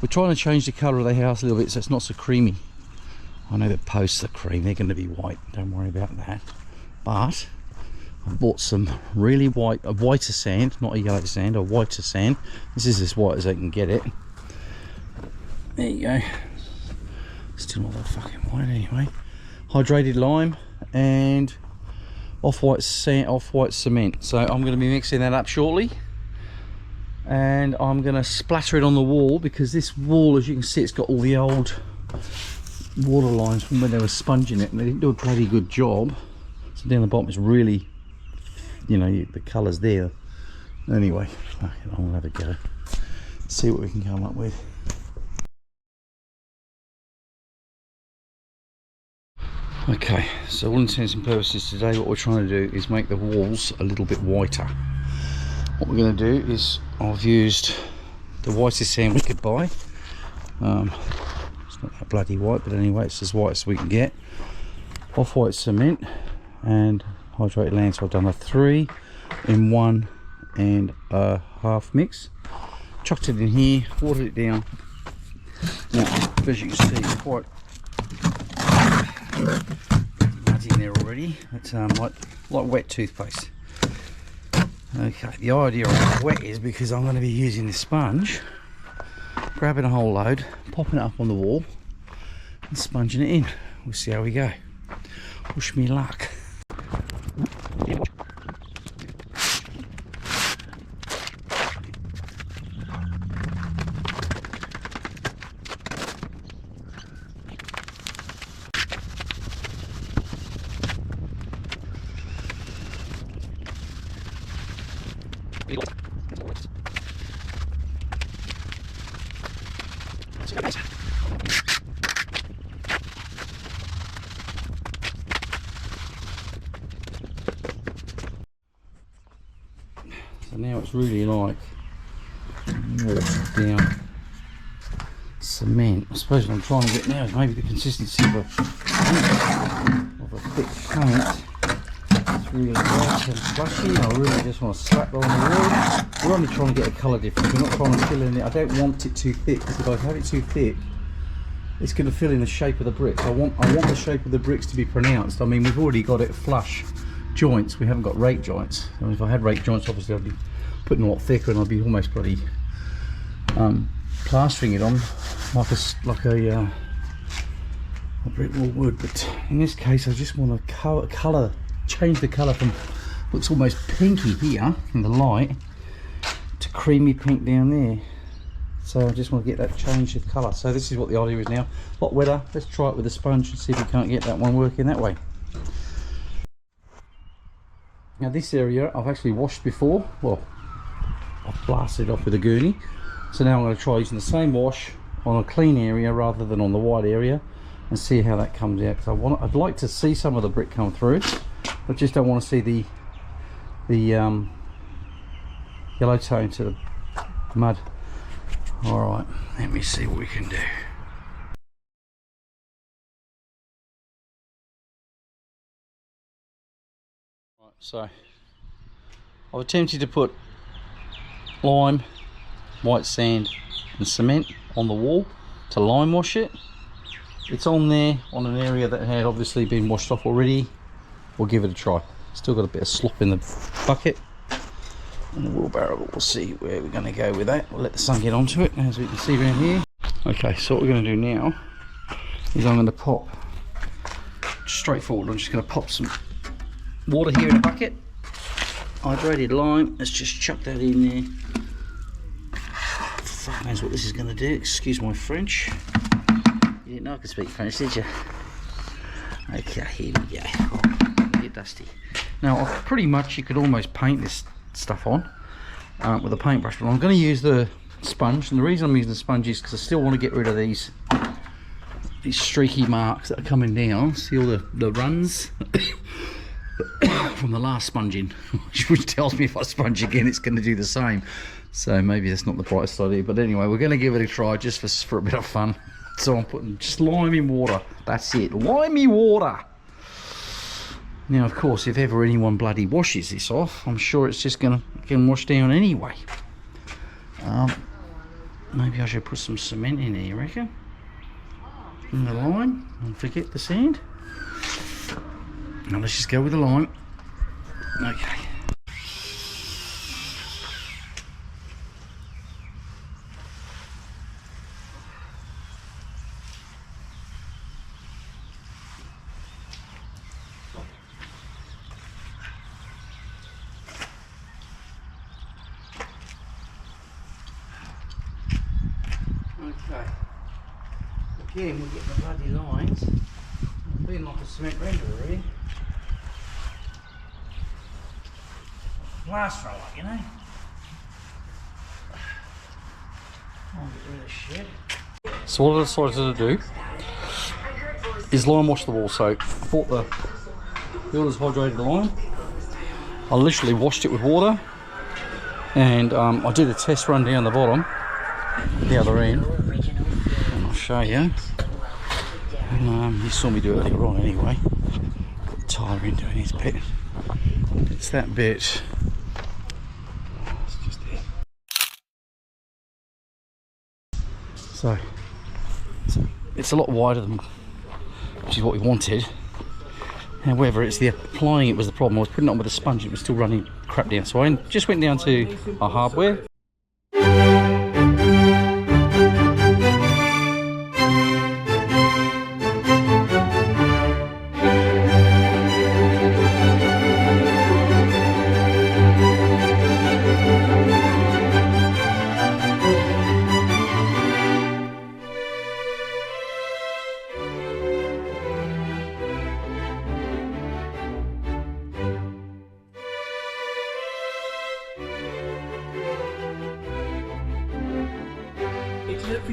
We're trying to change the colour of the house a little bit so it's not so creamy. I know the posts are cream, they're going to be white, don't worry about that. But I bought some really whiter sand, not a yellow sand, a whiter sand. This is as white as I can get it. There you go. Still not that fucking white anyway. Hydrated lime and off-white sand, off-white cement. So I'm going to be mixing that up shortly, and I'm going to splatter it on the wall, because this wall, as you can see, it's got all the old water lines from when they were sponging it, and they didn't do a bloody good job. So down the bottom is really, you know, the colours there. Anyway, fuck it, I'll have a go, see what we can come up with. Okay, so all intents and purposes today, what we're trying to do is make the walls a little bit whiter. What we're going to do is, I've used the whitest sand we could buy. It's not that bloody white, but anyway, it's as white as we can get. Off-white cement and hydrated land. So I've done a 3 in 1 and a half mix. Chucked it in here, watered it down. Now, as you can see, it's quite muddy in there already. It's like wet toothpaste. Okay, the idea of wet is because I'm going to be using this sponge, grabbing a whole load, popping it up on the wall and sponging it in. We'll see how we go. Wish me luck. So now it's really like watered down cement. I suppose what I'm trying to get now is maybe the consistency of a thick paint. It's really white and flashy. I really just want to slap it on the wall. We're only trying to get a colour difference. We're not trying to fill in it. I don't want it too thick, because if I have it too thick, it's going to fill in the shape of the bricks. I want the shape of the bricks to be pronounced. I mean, we've already got it flush joints. We haven't got rake joints. I mean, if I had rake joints, obviously I'd be putting a lot thicker, and I'd be almost bloody plastering it on like a brick wall would. But in this case, I just want to change the colour from looks almost pinky here in the light to creamy pink down there. So I just want to get that change of colour. So this is what the idea is now. A lot wetter. Let's try it with a sponge and see if we can't get that one working that way. Now this area I've actually washed before. Well, I've blasted it off with a gurney. So now I'm going to try using the same wash on a clean area rather than on the white area, and see how that comes out. Because I'd like to see some of the brick come through. I just don't want to see the yellow tone to the mud. All right, let me see what we can do. Right, so I've attempted to put lime, white sand and cement on the wall to lime wash it. It's on there on an area that had obviously been washed off already. We'll give it a try. Still got a bit of slop in the bucket and the wheelbarrow, but we'll see where we're going to go with that. We'll let the sun get onto it, as we can see around here. Okay, so what we're going to do now is I'm going to pop, straightforward, I'm just going to pop some water here in a bucket, hydrated lime. Let's just chuck that in there. Fuck knows what this is going to do, excuse my French. You didn't know I could speak French, did you? Okay, here we go. Oh, get dusty. Now, pretty much you could almost paint this stuff on with a paintbrush, but I'm going to use the sponge, and the reason I'm using the sponge is because I still want to get rid of these streaky marks that are coming down. See all the runs from the last sponging, which tells me if I sponge again it's going to do the same. So maybe that's not the brightest idea, but anyway, we're going to give it a try just for a bit of fun. So I'm putting just limey water. That's it, limey water. Now, of course, if ever anyone bloody washes this off, I'm sure it's just going to wash down anyway. Maybe I should put some cement in there, you reckon? In the line, and forget the sand. Now let's just go with the line. Okay. Okay. Again, we're getting the bloody lines. I'm being like a cement renderer, really. Blast roller, you know. I'll get rid of this shit. So what I decided to do is line wash the wall. So I bought the builder's hydrated lime. I literally washed it with water, and I did a test run down the bottom, the other end, and I'll show you. And, you saw me do it earlier on anyway. Got Tyler in doing his bit. It's that bit. It's just there. So it's a lot wider than, which is what we wanted. However, it's the applying it was the problem. I was putting it on with a sponge, it was still running crap down. So I just went down to our hardware.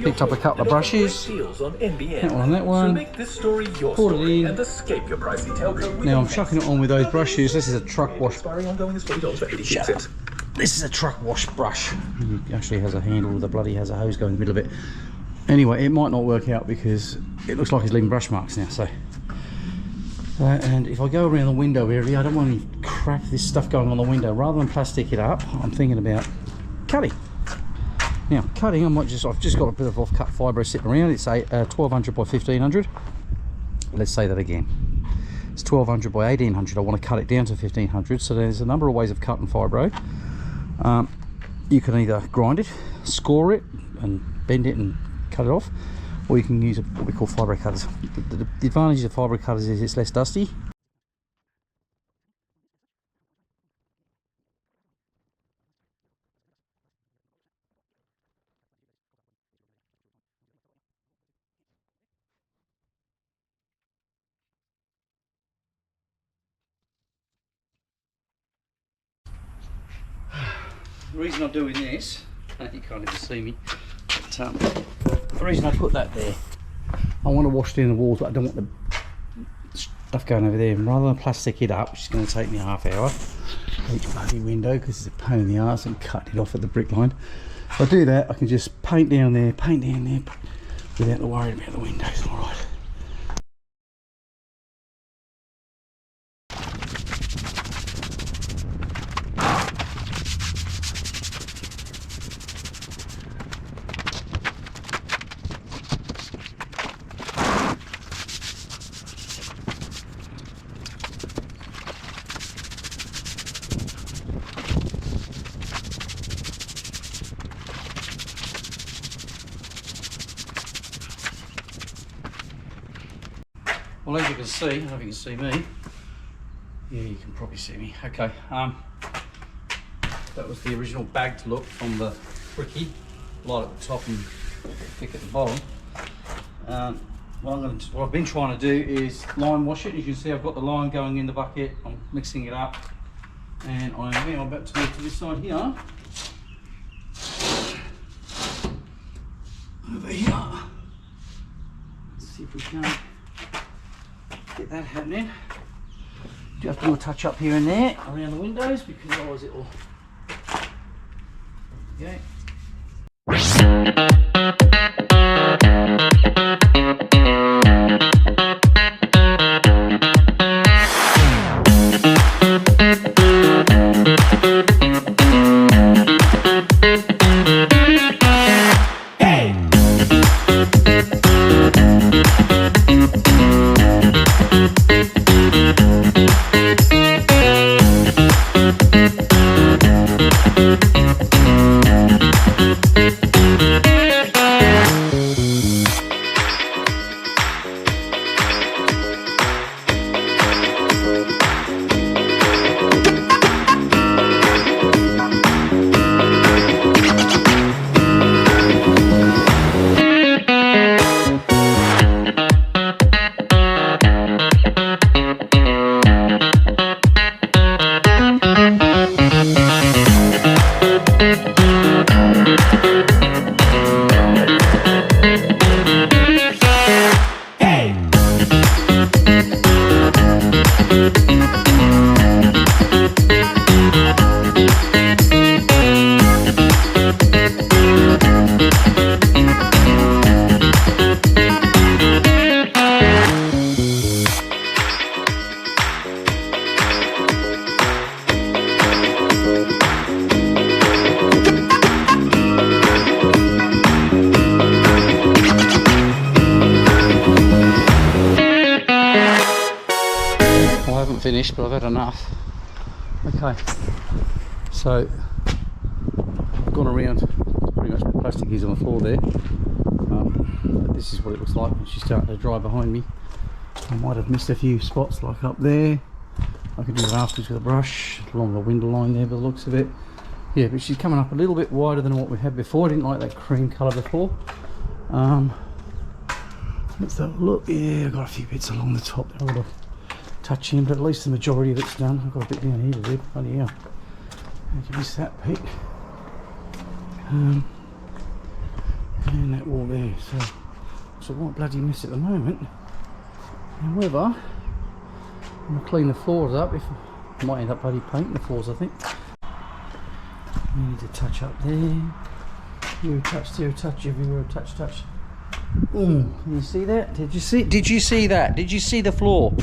Picked up a couple of brushes. That one, that one. Poured it in. Now I'm chucking it on with those brushes. This is a truck wash. This is a truck wash brush. It actually has a handle. The bloody has a hose going in the middle of it. Anyway, it might not work out because it looks like it's leaving brush marks now. So, and if I go around the window area, I don't want any crap, this stuff going on the window. Rather than plastic it up, I'm thinking about cutting. Now cutting, I've just got a bit of off-cut fibre sitting around. It's a 1200 by 1500. Let's say that again. It's 1200 by 1800. I want to cut it down to 1500. So there's a number of ways of cutting fibro. You can either grind it, score it, and bend it and cut it off, or you can use what we call fibro cutters. The advantage of fibro cutters is it's less dusty. The reason I'm doing this, you can't even see me, but the reason I put that there, I want to wash down the walls, but I don't want the stuff going over there. And rather than plastic it up, which is going to take me a half hour, each bloody window, because it's a pain in the arse and cutting it off at the brick line. If I do that, I can just paint down there, without worrying about the windows. All right. Well, as you can see, I don't know if you can see me. Yeah, you can probably see me. Okay, that was the original bagged look from the bricky, light at the top and thick at the bottom. What I've been trying to do is line wash it. As you can see, I've got the line going in the bucket. I'm mixing it up, and I'm about to move to this side here. Over here. Let's see if we can get that happening. Do have to do a touch up here and there around the windows because otherwise it will. Okay. finished, but I've had enough. Okay, so I've gone around, pretty much the plastic is on the floor there. But this is what it looks like when she's starting to dry behind me. I might have missed a few spots like up there. I can do it afterwards with a brush along the window line there by the looks of it. Yeah, but she's coming up a little bit wider than what we had before. I didn't like that cream colour before. Let's have a look. Yeah, I've got a few bits along the top there I've got to touch in, but at least the majority of it's done. I've got a bit down here to do. Bloody hell. How you miss that, Pete? And that wall there. So I won't bloody miss at the moment. However, I'm going to clean the floors up. I might end up bloody painting the floors, I think. You need to touch up there. You touch there, touch everywhere, touch. Can you see that? Did you see that? Did you see the floor?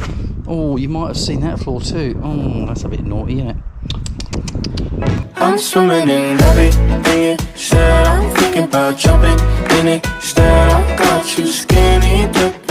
Oh, you might have seen that floor too. Oh, that's a bit naughty, isn't it? I'm swimming in everything you said. I'm thinking about jumping in it. Instead, I got you skinny dipping.